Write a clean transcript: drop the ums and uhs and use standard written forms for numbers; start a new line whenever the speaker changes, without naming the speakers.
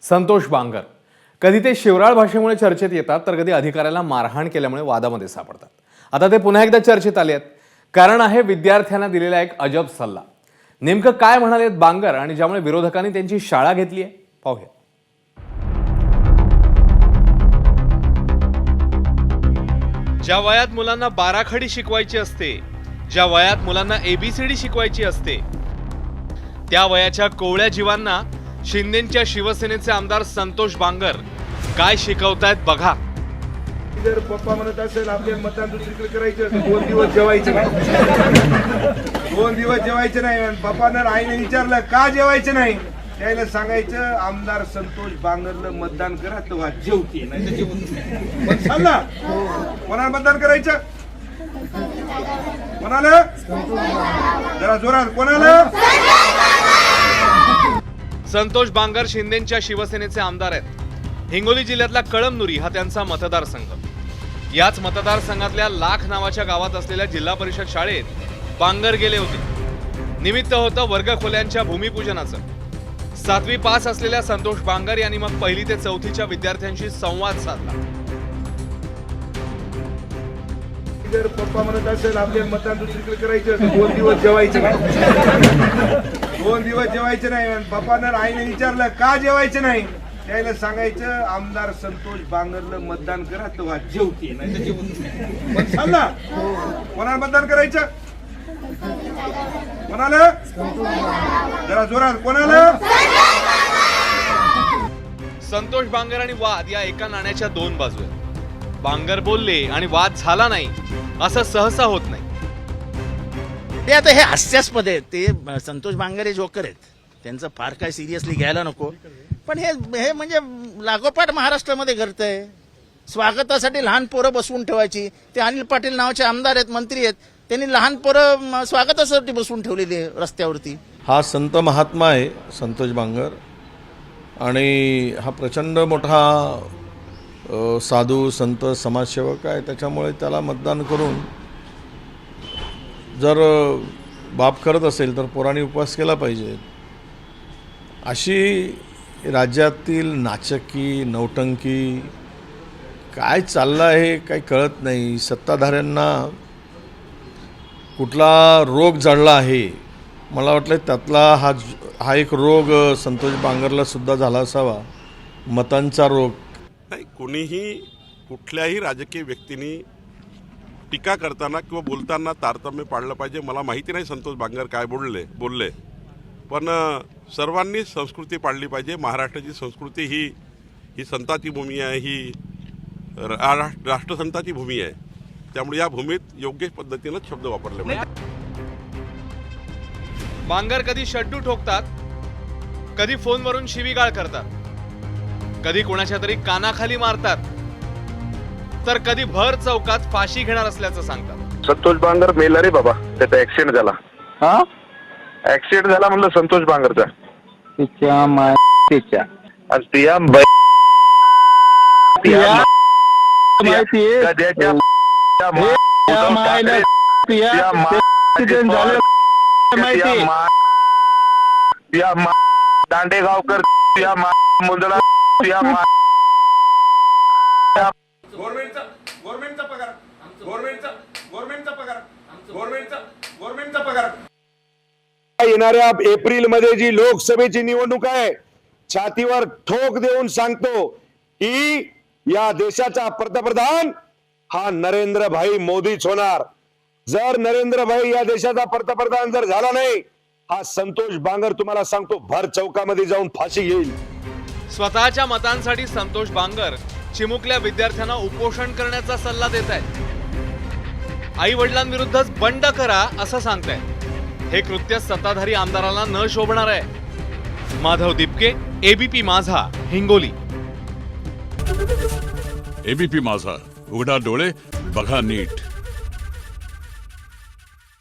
संतोष बांगर कधी ते शिवराळ भाषेमुळे चर्चेत येतात तर कधी अधिकाऱ्याला मारहाण केल्यामुळे वादामध्ये सापडतात। आता ते पुन्हा एकदा चर्चेत आले आहेत। कारण आहे विद्यार्थ्यांना दिलेला एक अजब सल्ला। नेमकं काय म्हणालेत बांगर आणि ज्यामुळे विरोधकांनी त्यांची शाळा घेतली आहे पाहूया। ज्या वयात मुलांना बाराखडी शिकवायची असते, ज्या वयात मुलांना एबीसीडी शिकवायची असते, त्या वयाच्या कोवळ्या जीवांना शिंदेच्या शिवसेनेचे आमदार संतोष बांगर काय शिकवतायत बघा।
जर पप्पा म्हणत असेल आपल्या मतदान दुसरीकडे करायचं 2 दिवस जेवायचे नाही, 2 दिवस जेवायचे नाही। पप्पानं आईने विचारलं का जेवायचे नाही, त्याला सांगायचं आमदार संतोष बांगरला मतदान करा तेव्हा जेवते, नाही तर जेवत नाही। पण सांगा कोणाला मतदान करायचं, कोणाला, जरा जोरात, कोणाला?
संतोष बांगर शिंदेच्या शिवसेनेचे आमदार आहेत। हिंगोली जिल्ह्यातला कळमनुरी हा त्यांचा मतदारसंघ। याच मतदारसंघातल्या लाख नावाच्या गावात असलेल्या जिल्हा परिषद शाळेत बांगर गेले होते। निमित्त होतं वर्गखोल्यांच्या भूमिपूजनाचं। 7वी पास असलेल्या संतोष बांगर यांनी मग 1ली ते 4थीच्या विद्यार्थ्यांशी संवाद साधला।
जर पप्पा म्हणत असेल आपल्या मतदान दुसरीकडे करायचं 2 दिवस जेवायचे नाही, 2 दिवस जेवायचे नाही। पप्पानं आईने विचारलं का जेवायचे नाही, त्याला सांगायचं आमदार संतोष बांगरला मतदान करा तेव्हा जेवते, नाही तर जेवत नाही। पण सांगा कोणाला मतदान करायचं, कोणाला, जरा जोरात, कोणाला?
संतोष बांगर आणि वाद या एका नाण्याच्या 2 बाजू आहेत। बांगर बोलले आणि वाद झाला नाही असं सहसा होत नाही।
ते आता हे हास्यास्पद आहे। ते संतोष बांगर हे जोकर आहेत, त्यांचं फार काय सिरियसली घ्यायला नको। पण हे म्हणजे लागोपाठ महाराष्ट्रामध्ये घडतंय। स्वागतासाठी लहान पोरं बसवून ठेवायची। ते अनिल पाटील नावाचे आमदार आहेत, मंत्री आहेत, त्यांनी लहान पोरं स्वागतासाठी बसवून ठेवलेली रस्त्यावरती।
हा संत महात्मा आहे संतोष बांगर, आणि हा प्रचंड मोठा साधू संत समाजसेवक आहे। त्याच्यामुळे त्याला मतदान करून जर बाप करत असेल तर पोरांनी उपवास केला पाहिजे। अशी राज्यातील नाचक्की नौटंकी काय चाललं आहे काही कळत नाही। सत्ताधाऱ्यांना कुठला रोग जडला आहे, मला वाटलं त्यातला हा एक रोग संतोष बांगरला सुद्धा झाला असावा, मतांचा रोग।
नाही, कोणीही कुठल्याही राजकीय व्यक्तींनी टीका करताना किंवा बोलताना तारतम्य पाळलं पाहिजे। मला माहिती नाही संतोष बांगर काय बोलले, पण सर्वांनी संस्कृती पाळली पाहिजे। महाराष्ट्राची संस्कृती ही संतांची भूमी आहे, ही राष्ट्रसंतांची भूमी आहे। त्यामुळे या भूमीत योग्य पद्धतीनं शब्द वापरले पाहिजे।
बांगर कधी शड्डू ठोकतात, कधी फोनवरून शिवीगाळ करतात, कधी कोणाच्या तरी कानाखाली मारतात, तर कधी भर चौकात फाशी घेणार असल्याचं सांगतात।
संतोष बांगर मेला रे बाबा, त्याचा ऍक्सिडेंट झाला।
हा,
ऍक्सिडेंट झाला म्हणलं संतोष बांगरचा।
तिच्या माहितीच्या
आणि तिया
माहिती
दांडेगावकर मुंदडा गव्हर्नमेंटचा पगार। येणाऱ्या एप्रिल मध्ये जी लोकसभेची निवडणूक आहे, छातीवर ठोक देऊन सांगतो की या देशाचा पंतप्रधान हा नरेंद्रभाई मोदीच होणार। जर नरेंद्रभाई या देशाचा पंतप्रधान जर झाला नाही, हा संतोष बांगर तुम्हाला सांगतो भर चौकामध्ये जाऊन फाशी घेईल।
स्वतःच्या मतांसाठी संतोष बांगर चिमुकल्या विद्यार्थ्यांना उपोषण करण्याचा सल्ला देत आहेत। आई वडिलांविरुद्धच बंड करा असं सांगतायत। हे कृत्य सत्ताधारी आमदारांना न शोभणार आहे। माधव दिपके, एबीपी माझा, हिंगोली।
एबीपी माझा, उघडा डोळे बघा नीट।